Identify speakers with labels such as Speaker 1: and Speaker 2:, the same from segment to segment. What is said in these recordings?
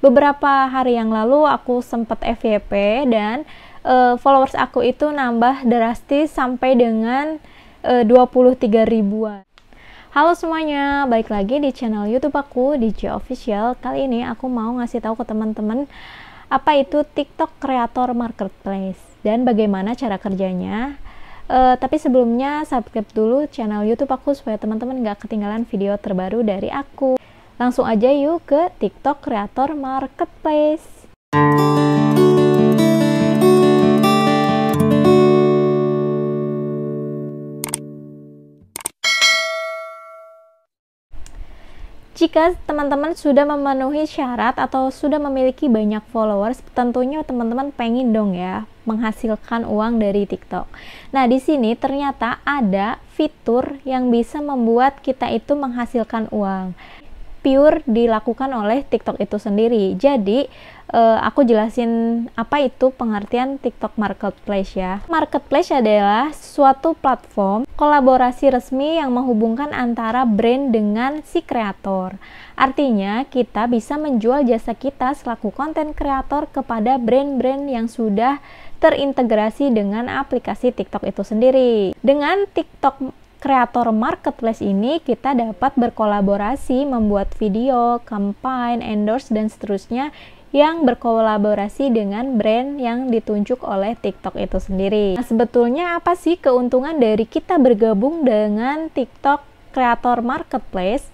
Speaker 1: beberapa hari yang lalu aku sempat FYP dan followers aku itu nambah drastis sampai dengan 23 ribuan. Halo semuanya, balik lagi di channel YouTube aku, DJ Official. Kali ini aku mau ngasih tahu ke teman-teman apa itu TikTok Creator Marketplace dan bagaimana cara kerjanya. Tapi sebelumnya subscribe dulu channel YouTube aku supaya teman-teman gak ketinggalan video terbaru dari aku. Langsung aja yuk ke TikTok Creator Marketplace. Jika teman-teman sudah memenuhi syarat atau sudah memiliki banyak followers, tentunya teman-teman pengen dong ya menghasilkan uang dari TikTok. Nah, di sini ternyata ada fitur yang bisa membuat kita itu menghasilkan uang. Pure dilakukan oleh TikTok itu sendiri. Jadi, aku jelasin apa itu pengertian TikTok Marketplace ya. Marketplace adalah suatu platform kolaborasi resmi yang menghubungkan antara brand dengan si kreator. Artinya, kita bisa menjual jasa kita selaku konten kreator kepada brand-brand yang sudah terintegrasi dengan aplikasi TikTok itu sendiri. Dengan TikTok Creator Marketplace ini kita dapat berkolaborasi, membuat video, campaign, endorse, dan seterusnya yang berkolaborasi dengan brand yang ditunjuk oleh TikTok itu sendiri. Nah, sebetulnya apa sih keuntungan dari kita bergabung dengan TikTok Creator Marketplace?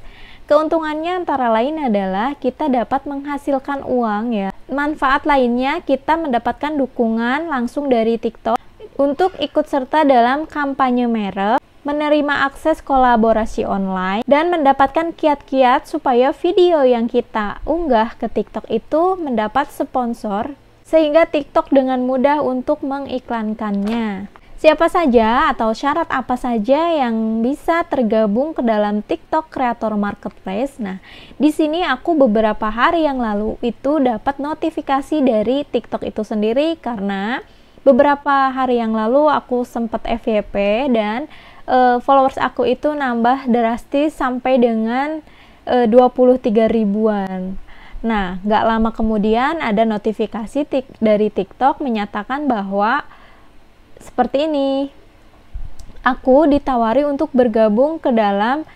Speaker 1: Keuntungannya antara lain adalah kita dapat menghasilkan uang ya. Manfaat lainnya kita mendapatkan dukungan langsung dari TikTok untuk ikut serta dalam kampanye merek, menerima akses kolaborasi online, dan mendapatkan kiat-kiat supaya video yang kita unggah ke TikTok itu mendapat sponsor, sehingga TikTok dengan mudah untuk mengiklankannya. Siapa saja atau syarat apa saja yang bisa tergabung ke dalam TikTok Creator Marketplace? Nah, di sini aku beberapa hari yang lalu itu dapat notifikasi dari TikTok itu sendiri karena beberapa hari yang lalu aku sempat FYP dan followers aku itu nambah drastis sampai dengan 23 ribuan. Nah, gak lama kemudian ada notifikasi dari TikTok menyatakan bahwa seperti ini, aku ditawari untuk bergabung ke dalam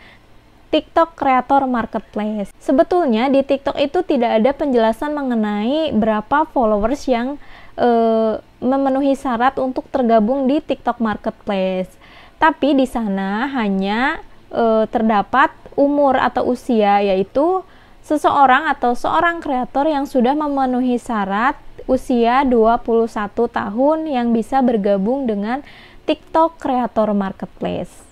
Speaker 1: TikTok Creator Marketplace. Sebetulnya di TikTok itu tidak ada penjelasan mengenai berapa followers yang memenuhi syarat untuk tergabung di TikTok Marketplace. Tapi di sana hanya terdapat umur atau usia, yaitu seseorang atau seorang kreator yang sudah memenuhi syarat usia 21 tahun yang bisa bergabung dengan TikTok Creator Marketplace.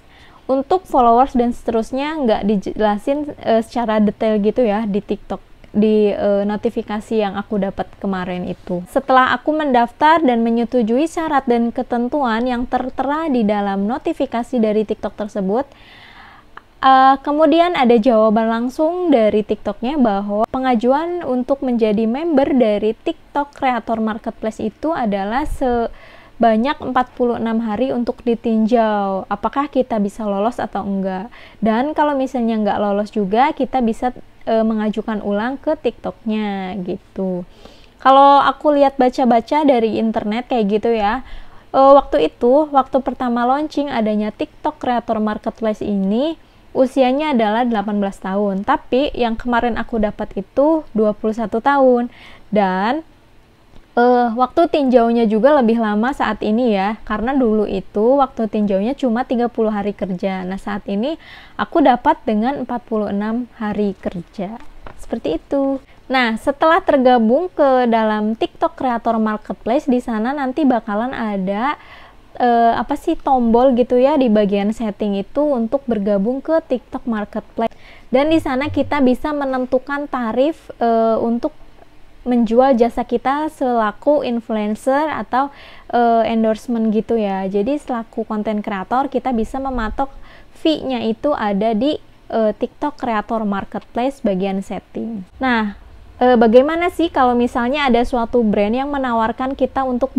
Speaker 1: Untuk followers dan seterusnya nggak dijelasin secara detail gitu ya di TikTok, di notifikasi yang aku dapat kemarin itu. Setelah aku mendaftar dan menyetujui syarat dan ketentuan yang tertera di dalam notifikasi dari TikTok tersebut, kemudian ada jawaban langsung dari TikToknya bahwa pengajuan untuk menjadi member dari TikTok Creator Marketplace itu adalah sebanyak 46 hari untuk ditinjau apakah kita bisa lolos atau enggak. Dan kalau misalnya enggak lolos juga, kita bisa mengajukan ulang ke TikToknya gitu. Kalau aku lihat baca-baca dari internet kayak gitu ya, waktu pertama launching adanya TikTok Creator Marketplace ini usianya adalah 18 tahun, tapi yang kemarin aku dapat itu 21 tahun dan waktu tinjaunya juga lebih lama saat ini ya, karena dulu itu waktu tinjaunya cuma 30 hari kerja. Nah, saat ini aku dapat dengan 46 hari kerja. Seperti itu. Nah, setelah tergabung ke dalam TikTok Creator Marketplace, di sana nanti bakalan ada tombol gitu ya di bagian setting itu untuk bergabung ke TikTok Marketplace. Dan di sana kita bisa menentukan tarif untuk menjual jasa kita selaku influencer atau endorsement gitu ya. Jadi selaku konten kreator kita bisa mematok fee-nya itu ada di TikTok Creator Marketplace bagian setting. Nah, bagaimana sih kalau misalnya ada suatu brand yang menawarkan kita untuk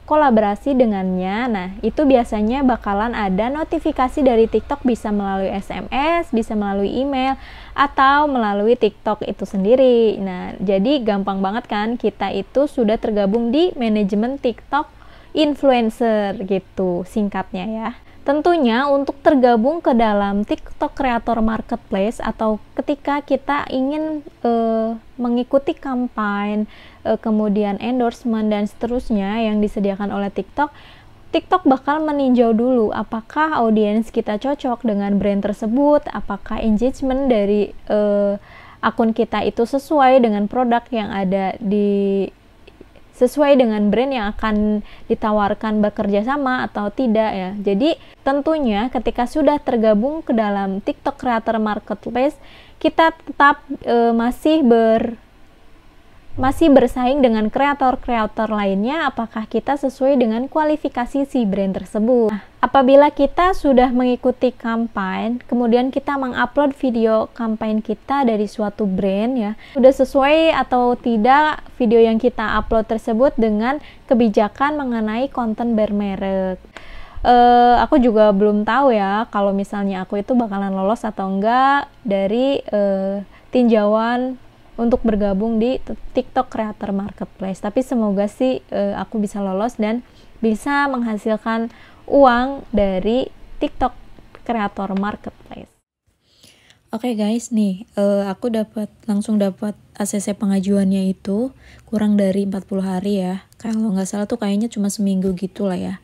Speaker 1: kolaborasi dengannya. Nah, itu biasanya bakalan ada notifikasi dari TikTok, bisa melalui SMS, bisa melalui email, atau melalui TikTok itu sendiri. Nah, jadi gampang banget kan, kita itu sudah tergabung di manajemen TikTok influencer gitu singkatnya ya. Tentunya untuk tergabung ke dalam TikTok Creator Marketplace atau ketika kita ingin mengikuti kampanye, kemudian endorsement dan seterusnya yang disediakan oleh TikTok, TikTok bakal meninjau dulu apakah audiens kita cocok dengan brand tersebut, apakah engagement dari akun kita itu sesuai dengan produk yang ada sesuai dengan brand yang akan ditawarkan bekerja sama atau tidak ya. Jadi tentunya ketika sudah tergabung ke dalam TikTok Creator Marketplace, kita tetap masih bersaing dengan kreator-kreator lainnya, apakah kita sesuai dengan kualifikasi si brand tersebut. Nah, apabila kita sudah mengikuti kampanye, kemudian kita mengupload video kampanye kita dari suatu brand ya, sudah sesuai atau tidak video yang kita upload tersebut dengan kebijakan mengenai konten bermerek. Aku juga belum tahu ya kalau misalnya aku itu bakalan lolos atau enggak dari tinjauan untuk bergabung di TikTok Creator Marketplace. Tapi semoga sih aku bisa lolos dan bisa menghasilkan uang dari TikTok Creator Marketplace. Oke guys, nih aku langsung dapat ACC pengajuannya itu kurang dari 40 hari ya. Kalau nggak salah tuh kayaknya cuma seminggu gitu lah ya.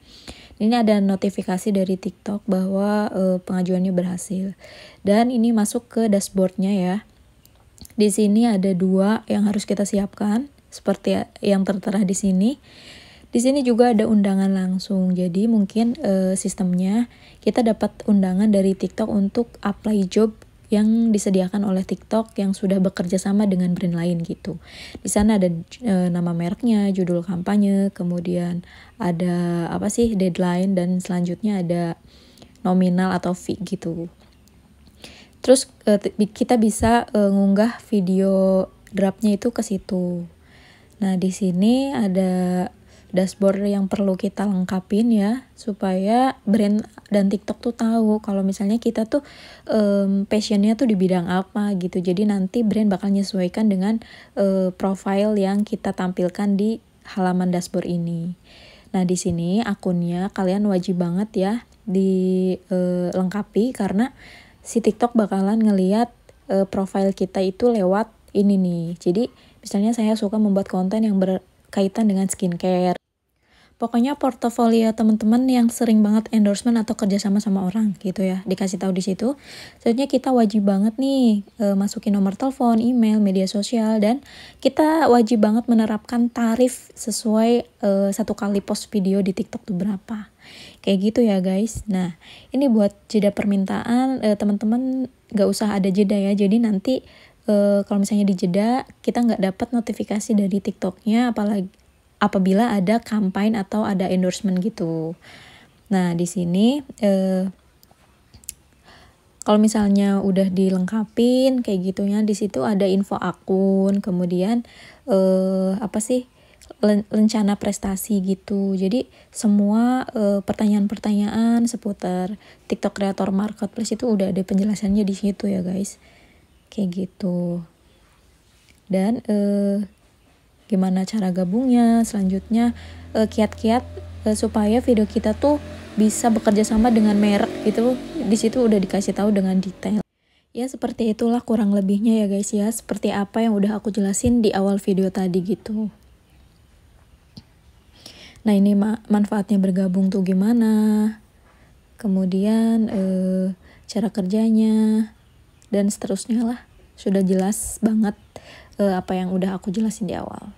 Speaker 1: Ini ada notifikasi dari TikTok bahwa pengajuannya berhasil. Dan ini masuk ke dashboardnya ya. Di sini ada 2 yang harus kita siapkan, seperti yang tertera di sini. Di sini juga ada undangan langsung. Jadi mungkin sistemnya kita dapat undangan dari TikTok untuk apply job yang disediakan oleh TikTok yang sudah bekerja sama dengan brand lain gitu. Di sana ada nama mereknya, judul kampanye, kemudian ada deadline, dan selanjutnya ada nominal atau fee gitu. Terus kita bisa ngunggah video draftnya itu ke situ. Nah, di sini ada dashboard yang perlu kita lengkapin ya, supaya brand dan TikTok tuh tahu kalau misalnya kita tuh passionnya tuh di bidang apa gitu. Jadi nanti brand bakal menyesuaikan dengan profile yang kita tampilkan di halaman dashboard ini. Nah, di sini akunnya kalian wajib banget ya dilengkapi, karena si TikTok bakalan ngelihat profil kita itu lewat ini nih. Jadi misalnya saya suka membuat konten yang berkaitan dengan skincare. Pokoknya portofolio teman-teman yang sering banget endorsement atau kerjasama sama orang gitu ya, dikasih tahu di situ. Selanjutnya kita wajib banget nih masukin nomor telepon, email, media sosial, dan kita wajib banget menerapkan tarif sesuai 1 kali post video di TikTok tuh berapa. Kayak gitu ya guys. Nah, ini buat jeda permintaan, teman-teman gak usah ada jeda ya. Jadi nanti kalau misalnya di jeda kita nggak dapat notifikasi dari TikToknya, apabila ada kampanye atau ada endorsement gitu. Nah, di sini kalau misalnya udah dilengkapin kayak gitunya, di situ ada info akun, kemudian rencana prestasi gitu. Jadi semua pertanyaan-pertanyaan seputar TikTok Creator Marketplace itu udah ada penjelasannya di situ ya guys. Kayak gitu. Dan gimana cara gabungnya, selanjutnya kiat-kiat supaya video kita tuh bisa bekerja sama dengan merek gitu. Di situ udah dikasih tahu dengan detail. Ya seperti itulah kurang lebihnya ya guys ya, seperti apa yang udah aku jelasin di awal video tadi gitu. Nah, ini manfaatnya bergabung tuh gimana, kemudian cara kerjanya, dan seterusnya lah. Sudah jelas banget apa yang udah aku jelasin di awal.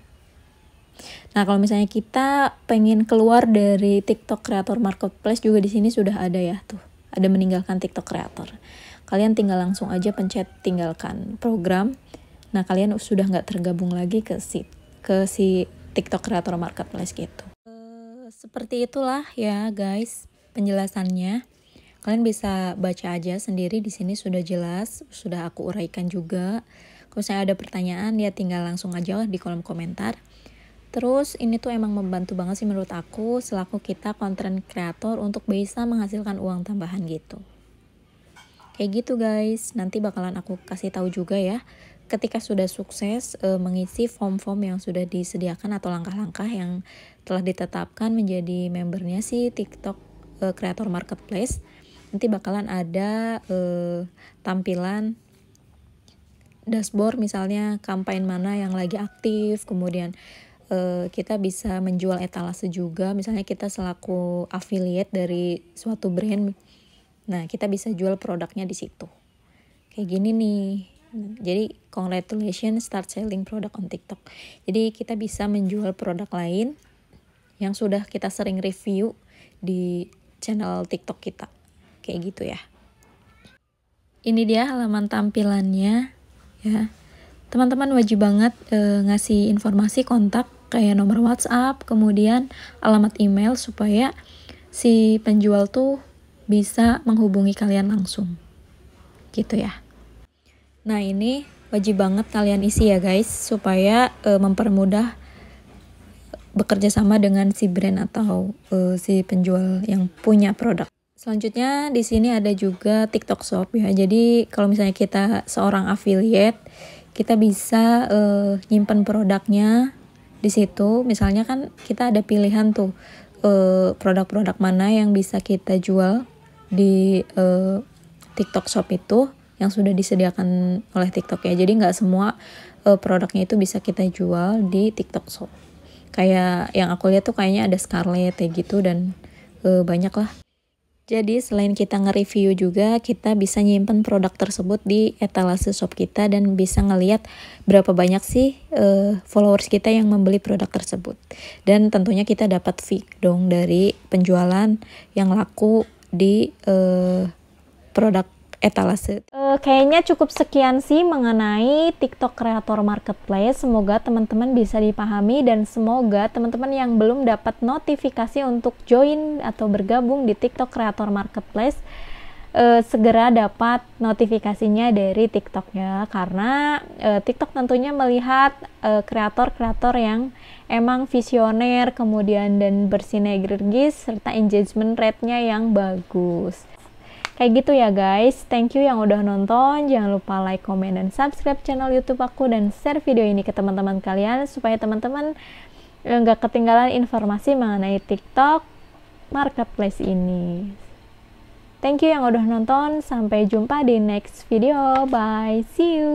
Speaker 1: Nah, kalau misalnya kita pengen keluar dari TikTok Creator Marketplace juga di sini sudah ada ya tuh. Ada meninggalkan TikTok Creator. Kalian tinggal langsung aja pencet tinggalkan program. Nah, kalian sudah nggak tergabung lagi ke si TikTok Creator Marketplace gitu. Seperti itulah ya guys penjelasannya. Kalian bisa baca aja sendiri, di sini sudah jelas, sudah aku uraikan juga. Kalau misalnya ada pertanyaan ya tinggal langsung aja di kolom komentar. Terus ini tuh emang membantu banget sih menurut aku selaku kita content creator untuk bisa menghasilkan uang tambahan gitu. Kayak gitu guys, nanti bakalan aku kasih tahu juga ya ketika sudah sukses mengisi form-form yang sudah disediakan atau langkah-langkah yang telah ditetapkan menjadi membernya si TikTok Creator Marketplace. Nanti bakalan ada tampilan dashboard, misalnya campaign mana yang lagi aktif, kemudian kita bisa menjual etalase juga, misalnya kita selaku affiliate dari suatu brand, nah kita bisa jual produknya di situ kayak gini nih. Jadi congratulations start selling product on TikTok. Jadi kita bisa menjual produk lain yang sudah kita sering review di channel TikTok kita kayak gitu ya. Ini dia halaman tampilannya ya. Teman-teman wajib banget ngasih informasi kontak kayak nomor WhatsApp, kemudian alamat email supaya si penjual tuh bisa menghubungi kalian langsung. Gitu ya. Nah, ini wajib banget kalian isi ya guys supaya mempermudah bekerja sama dengan si brand atau si penjual yang punya produk. Selanjutnya di sini ada juga TikTok Shop ya. Jadi kalau misalnya kita seorang affiliate, kita bisa nyimpen produknya di situ. Misalnya kan kita ada pilihan tuh produk-produk mana yang bisa kita jual di TikTok Shop itu yang sudah disediakan oleh TikTok ya. Jadi nggak semua produknya itu bisa kita jual di TikTok Shop. Kayak yang aku lihat tuh kayaknya ada Scarlett kayak gitu dan banyak lah. Jadi selain kita nge-review juga, kita bisa nyimpen produk tersebut di etalase shop kita dan bisa ngelihat berapa banyak sih followers kita yang membeli produk tersebut. Dan tentunya kita dapat fee dong dari penjualan yang laku di produk etalase. Kayaknya cukup sekian sih mengenai TikTok Creator Marketplace. Semoga teman-teman bisa dipahami dan semoga teman-teman yang belum dapat notifikasi untuk join atau bergabung di TikTok Creator Marketplace segera dapat notifikasinya dari TikToknya, karena TikTok tentunya melihat kreator-kreator yang emang visioner, kemudian dan bersinergis serta engagement rate-nya yang bagus. Kayak gitu ya guys, thank you yang udah nonton, jangan lupa like, comment, dan subscribe channel YouTube aku dan share video ini ke teman-teman kalian supaya teman-teman nggak ketinggalan informasi mengenai TikTok Marketplace ini. Thank you yang udah nonton, sampai jumpa di next video, bye, see you.